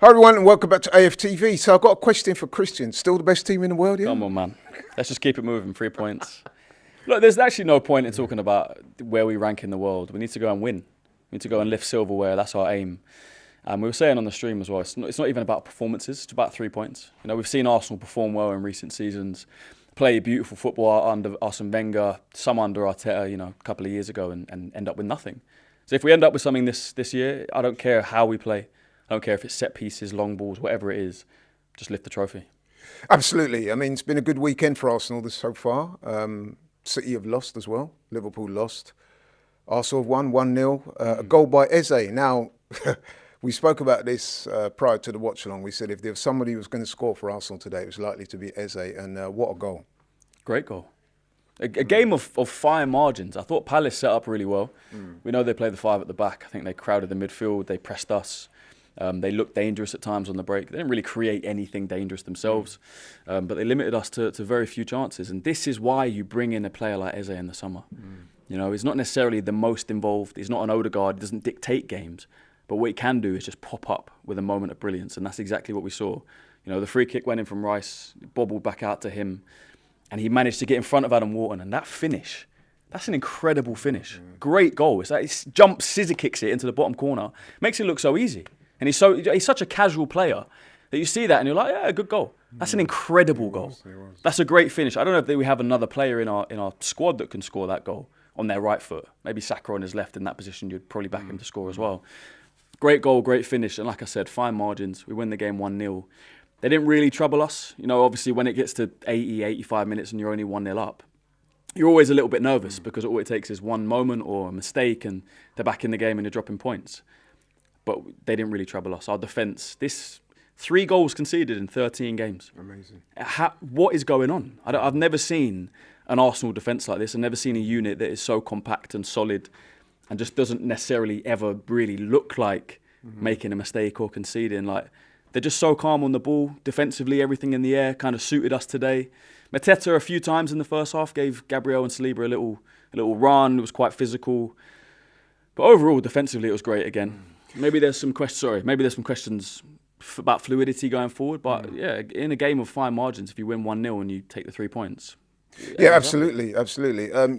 Hi everyone and welcome back to AFTV. So I've got a question for Christian. Still the best team in the world, yeah? Come on, man. Let's just keep it moving. 3 points. Look, there's actually no point in talking about where we rank in the world. We need to go and win. We need to go and lift silverware. That's our aim. And we were saying on the stream as well, it's not even about performances. It's about 3 points. You know, we've seen Arsenal perform well in recent seasons, play beautiful football under Arsene Wenger, some under Arteta, you know, a couple of years ago and end up with nothing. So if we end up with something this year, I don't care how we play. I don't care if it's set pieces, long balls, whatever it is. Just lift the trophy. Absolutely. I mean, it's been a good weekend for Arsenal so far. City have lost as well. Liverpool lost. Arsenal have won 1-0. A goal by Eze. Now, we spoke about this prior to the watch-along. We said if there was somebody who was going to score for Arsenal today, it was likely to be Eze. And what a goal. Great goal. A game of fine margins. I thought Palace set up really well. We know they play the five at the back. I think they crowded the midfield. They pressed us. They looked dangerous at times on the break. They didn't really create anything dangerous themselves, but they limited us to very few chances. And this is why you bring in a player like Eze in the summer. You know, he's not necessarily the most involved. He's not an Odegaard. He doesn't dictate games. But what he can do is just pop up with a moment of brilliance. And that's exactly what we saw. You know, the free kick went in from Rice, bobbled back out to him. And he managed to get in front of Adam Wharton. And that finish, that's an incredible finish. Great goal. It's like he jumps, scissor kicks it into the bottom corner. Makes it look so easy. And he's such a casual player that you see that and you're like, yeah, good goal. That's an incredible goal. That's a great finish. I don't know if we have another player in our squad that can score that goal on their right foot. Maybe Saka on his left in that position, you'd probably back him to score as well. Great goal, great finish. And like I said, fine margins. We win the game 1-0. They didn't really trouble us. You know, obviously when it gets to 80, 85 minutes and you're only 1-0 up, you're always a little bit nervous because all it takes is one moment or a mistake and they're back in the game and you're dropping points. But they didn't really trouble us. Our defence, 3 goals conceded in 13 games. Amazing. What is going on? I've never seen an Arsenal defence like this. I've never seen a unit that is so compact and solid and just doesn't necessarily ever really look like making a mistake or conceding. Like, they're just so calm on the ball. Defensively, everything in the air kind of suited us today. Mateta a few times in the first half gave Gabriel and Saliba a little run. It was quite physical. But overall, defensively, it was great again. Maybe there's some questions about fluidity going forward, but yeah, in a game of fine margins, if you win 1-0 and you take the 3 points. Yeah, absolutely.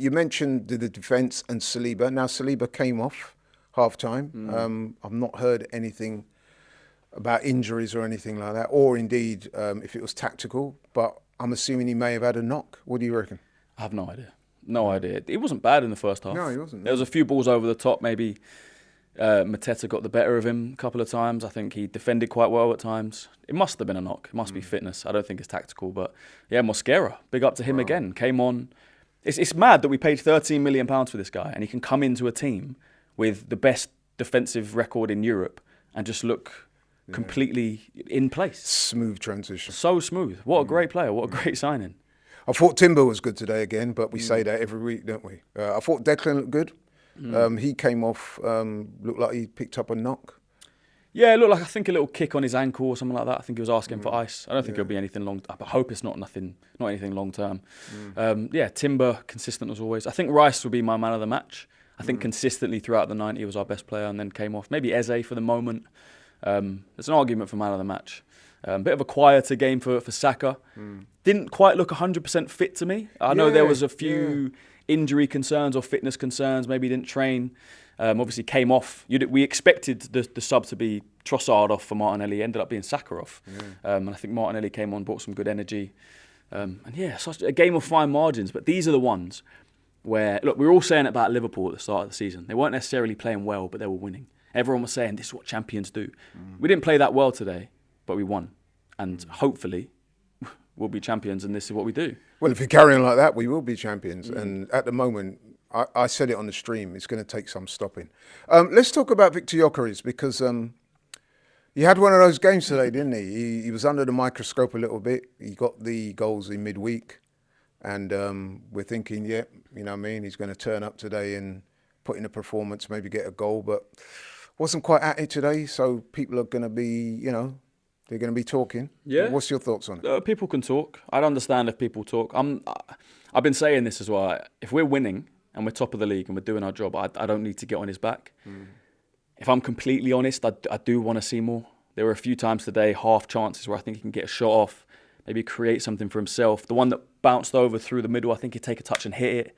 You mentioned the defence and Saliba. Now, Saliba came off half-time. I've not heard anything about injuries or anything like that, or indeed if it was tactical, but I'm assuming he may have had a knock. What do you reckon? I have no idea. No idea. It wasn't bad in the first half. No, he wasn't. There was a few balls over the top, maybe. Mateta got the better of him a couple of times. I think he defended quite well at times. It must have been a knock. It must be fitness. I don't think it's tactical. But yeah, Mosquera, big up to him again. Came on. It's mad that we paid £13 million for this guy and he can come into a team with the best defensive record in Europe and just look completely in place. Smooth transition. So smooth. What a great player. What a great signing. I thought Timber was good today again, but we say that every week, don't we? I thought Declan looked good. He came off, looked like he picked up a knock. Yeah, it looked like, I think, a little kick on his ankle or something like that. I think he was asking for ice. I don't think it'll be anything long. I hope it's not anything long term. Timber, consistent as always. I think Rice will be my man of the match. I think consistently throughout the 90 he was our best player and then came off. Maybe Eze for the moment. There's an argument for man of the match. Bit of a quieter game for Saka. Didn't quite look 100% fit to me. I know there was a few injury concerns or fitness concerns. Maybe he didn't train. Obviously came off. We expected the sub to be Trossard off for Martinelli. Ended up being Saka off. And I think Martinelli came on, brought some good energy. Such a game of fine margins. But these are the ones where, look, we were all saying it about Liverpool at the start of the season. They weren't necessarily playing well, but they were winning. Everyone was saying this is what champions do. We didn't play that well today, but we won. And hopefully we'll be champions and this is what we do. Well, if we carry on like that, we will be champions. And at the moment, I said it on the stream, it's going to take some stopping. Let's talk about Victor Gyökeres because he had one of those games today, didn't he? He was under the microscope a little bit. He got the goals in midweek. And we're thinking, you know what I mean? He's going to turn up today and put in a performance, maybe get a goal. But wasn't quite at it today. So people are going to be, they're going to be talking. Yeah. What's your thoughts on it? People can talk. I'd understand if people talk. I've been saying this as well. If we're winning and we're top of the league and we're doing our job, I don't need to get on his back. If I'm completely honest, I do want to see more. There were a few times today, half chances where I think he can get a shot off, maybe create something for himself. The one that bounced over through the middle, I think he'd take a touch and hit it.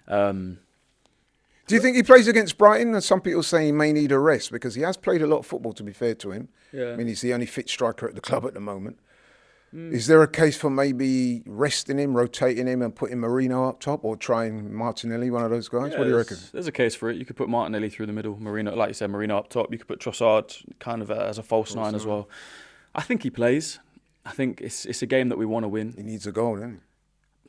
Do you think he plays against Brighton? And some people say he may need a rest because he has played a lot of football, to be fair to him. Yeah. I mean, he's the only fit striker at the club at the moment. Is there a case for maybe resting him, rotating him and putting Marino up top or trying Martinelli, one of those guys? Yeah, what do you reckon? There's a case for it. You could put Martinelli through the middle, Marino, like you said, Marino up top. You could put Trossard kind of as a false nine as well. I think he plays. I think it's a game that we want to win. He needs a goal, doesn't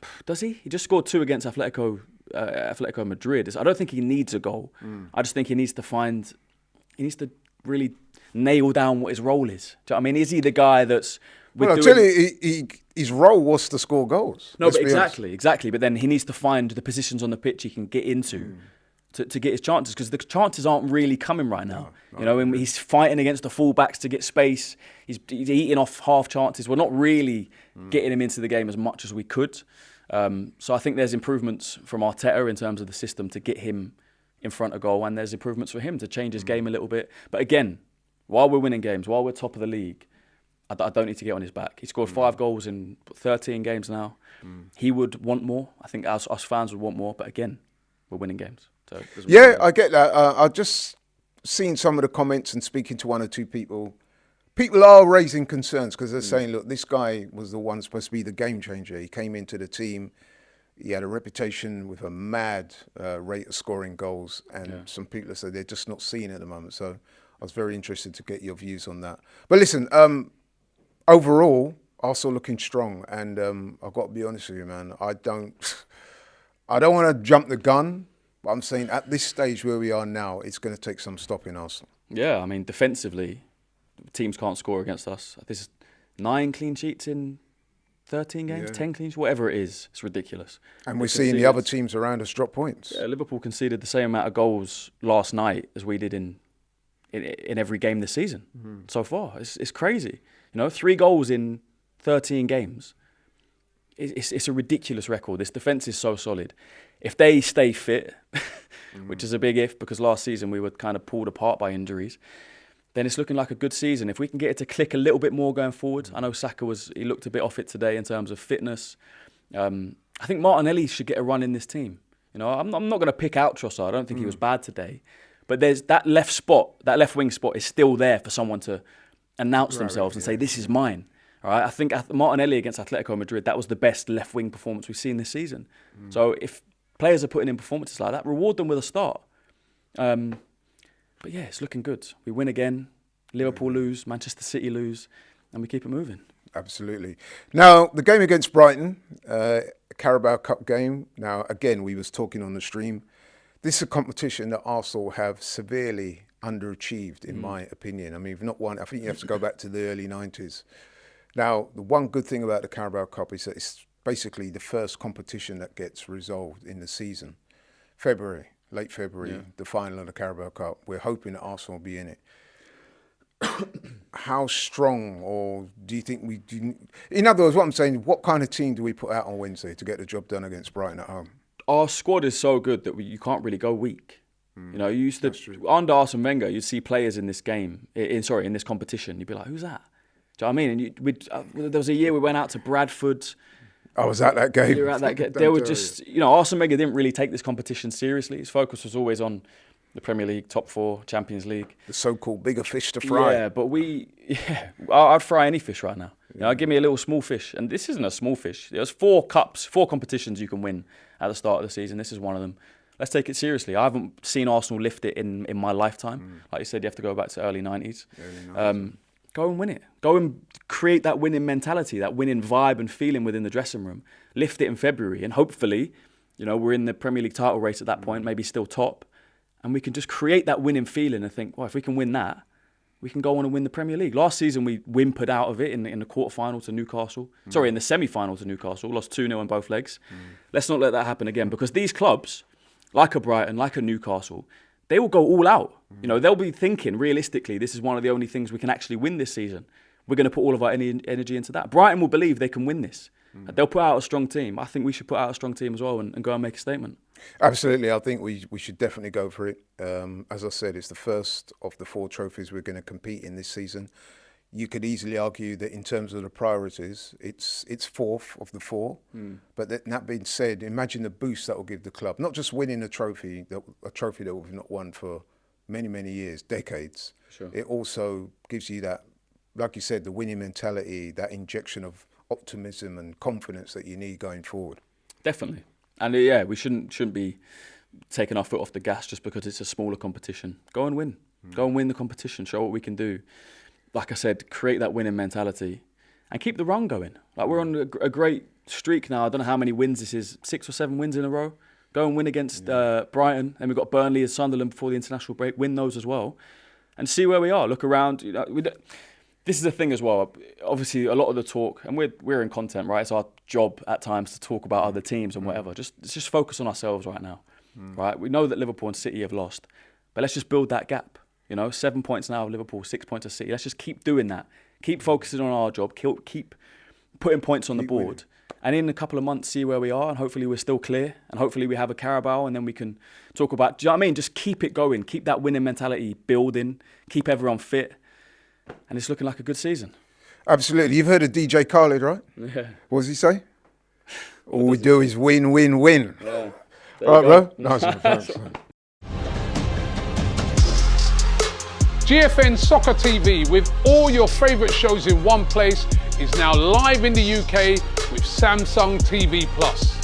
he? Does he? He just scored 2 against Atletico Madrid. I don't think he needs a goal. I just think he needs to really nail down what his role is. Do you know what I mean? Is he the guy that's... Well, I'll tell you, his role was to score goals. No, but exactly. But then he needs to find the positions on the pitch he can get into to get his chances, because the chances aren't really coming right now. And he's fighting against the fullbacks to get space. He's eating off half chances. We're not really getting him into the game as much as we could. So I think there's improvements from Arteta in terms of the system to get him in front of goal, and there's improvements for him to change his game a little bit. But again, while we're winning games, while we're top of the league, I don't need to get on his back. He scored 5 goals in 13 games now. He would want more. I think us fans would want more. But again, we're winning games. So yeah, I get that. I've just seen some of the comments and speaking to 1 or 2 people. People are raising concerns because they're saying, look, this guy was the one supposed to be the game changer. He came into the team. He had a reputation with a mad rate of scoring goals. And some people have said they're just not seeing it at the moment. So I was very interested to get your views on that. But listen, overall, Arsenal looking strong, and I've got to be honest with you, man. I don't want to jump the gun, but I'm saying at this stage where we are now, it's going to take some stopping Arsenal. Yeah, I mean, defensively, teams can't score against us. This is 9 clean sheets in 13 games, 10 clean sheets, whatever it is. It's ridiculous. And we're seeing the other teams around us drop points. Yeah, Liverpool conceded the same amount of goals last night as we did in every game this season so far. It's crazy. 3 goals in 13 games. It's a ridiculous record. This defence is so solid. If they stay fit, which is a big if, because last season we were kind of pulled apart by injuries, then it's looking like a good season. If we can get it to click a little bit more going forward. I know Saka he looked a bit off it today in terms of fitness. I think Martinelli should get a run in this team. I'm not going to pick out Trossard. I don't think he was bad today. But there's that left wing spot is still there for someone to announce themselves and say, this is mine. All right? I think Martinelli against Atletico Madrid, that was the best left-wing performance we've seen this season. So if players are putting in performances like that, reward them with a start. But yeah, it's looking good. We win again. Liverpool lose, Manchester City lose, and we keep it moving. Absolutely. Now, the game against Brighton, Carabao Cup game. Now, again, we was talking on the stream. This is a competition that Arsenal have severely underachieved, in my opinion. I mean, if not one, I think you have to go back to the early 90s. Now, the one good thing about the Carabao Cup is that it's basically the first competition that gets resolved in the season. Late February, the final of the Carabao Cup. We're hoping that Arsenal will be in it. How strong, or do you think we do? In other words, what I'm saying, what kind of team do we put out on Wednesday to get the job done against Brighton at home? Our squad is so good that you can't really go weak. You used to, under Arsene Wenger, you'd see players in this game, in this competition. You'd be like, who's that? Do you know what I mean? And there was a year we went out to Bradford. I was at that game. You were at that game. They were just, Arsene Wenger didn't really take this competition seriously. His focus was always on the Premier League, top 4, Champions League. The so-called bigger fish to fry. Yeah, but I'd fry any fish right now. Give me a little small fish. And this isn't a small fish. There's 4 competitions you can win at the start of the season. This is one of them. Let's take it seriously. I haven't seen Arsenal lift it in my lifetime. Like you said, you have to go back to early 90s. Go and win it. Go and create that winning mentality, that winning vibe and feeling within the dressing room. Lift it in February, and hopefully, we're in the Premier League title race at that point, maybe still top, and we can just create that winning feeling and think, well, if we can win that, we can go on and win the Premier League. Last season, we whimpered out of it in the quarterfinal to Newcastle. In the semi-final to Newcastle. Lost 2-0 in both legs. Let's not let that happen again, because these clubs, like a Brighton, like a Newcastle, they will go all out. They'll be thinking, realistically, this is one of the only things we can actually win this season. We're going to put all of our energy into that. Brighton will believe they can win this. They'll put out a strong team. I think we should put out a strong team as well and go and make a statement. Absolutely. I think we should definitely go for it. As I said, it's the first of the 4 trophies we're going to compete in this season. you could easily argue that in terms of the priorities, it's fourth of the four. But that being said, imagine the boost that will give the club. Not just winning a trophy that we've not won for many, many years, decades. Sure. It also gives you that, like you said, the winning mentality, that injection of optimism and confidence that you need going forward. Definitely. And yeah, we shouldn't be taking our foot off the gas just because it's a smaller competition. Go and win. Go and win the competition. Show what we can do. Like I said, create that winning mentality and keep the run going. Like we're on a great streak now. I don't know how many wins this is, 6 or 7 wins in a row. Go and win against Brighton. And we've got Burnley and Sunderland before the international break. Win those as well. And see where we are. Look around. You know, this is the thing as well. Obviously, a lot of the talk, and we're in content, right? It's our job at times to talk about other teams and whatever. Let's just focus on ourselves right now, right? We know that Liverpool and City have lost, but let's just build that gap. 7 points now of Liverpool, 6 points of City. Let's just keep doing that. Keep focusing on our job. Keep putting points on the board. Winning. And in a couple of months, see where we are. And hopefully we're still clear. And hopefully we have a Carabao. And then we can talk about, do you know what I mean? Just keep it going. Keep that winning mentality building. Keep everyone fit. And it's looking like a good season. Absolutely. You've heard of DJ Khaled, right? Yeah. What does he say? All we do is win, win, win. Yeah. All right, bro? Nice one. Thanks. GFN Soccer TV, with all your favourite shows in one place, is now live in the UK with Samsung TV Plus.